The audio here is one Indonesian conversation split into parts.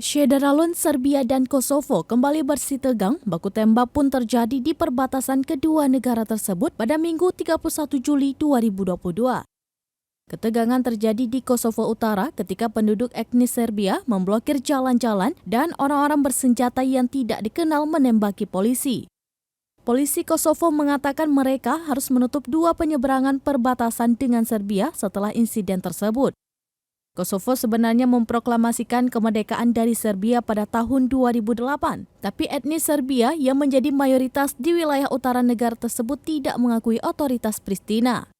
Syederalun Serbia dan Kosovo kembali bersih tegang, baku tembak pun terjadi di perbatasan kedua negara tersebut pada Minggu 31 Juli 2022. Ketegangan terjadi di Kosovo Utara ketika penduduk etnis Serbia memblokir jalan-jalan dan orang-orang bersenjata yang tidak dikenal menembaki polisi. Polisi Kosovo mengatakan mereka harus menutup dua penyeberangan perbatasan dengan Serbia setelah insiden tersebut. Kosovo sebenarnya memproklamasikan kemerdekaan dari Serbia pada tahun 2008, tapi etnis Serbia yang menjadi mayoritas di wilayah utara negara tersebut tidak mengakui otoritas Pristina.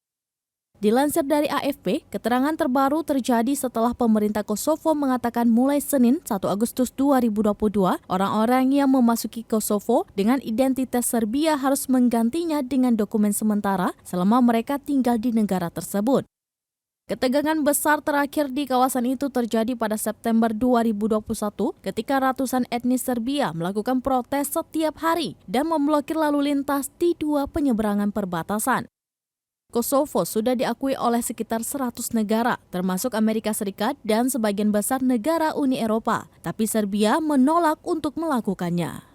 Dilansir dari AFP, keterangan terbaru terjadi setelah pemerintah Kosovo mengatakan mulai Senin 1 Agustus 2022, orang-orang yang memasuki Kosovo dengan identitas Serbia harus menggantinya dengan dokumen sementara selama mereka tinggal di negara tersebut. Ketegangan besar terakhir di kawasan itu terjadi pada September 2021 ketika ratusan etnis Serbia melakukan protes setiap hari dan memblokir lalu lintas di dua penyeberangan perbatasan. Kosovo sudah diakui oleh sekitar 100 negara, termasuk Amerika Serikat dan sebagian besar negara Uni Eropa, tapi Serbia menolak untuk melakukannya.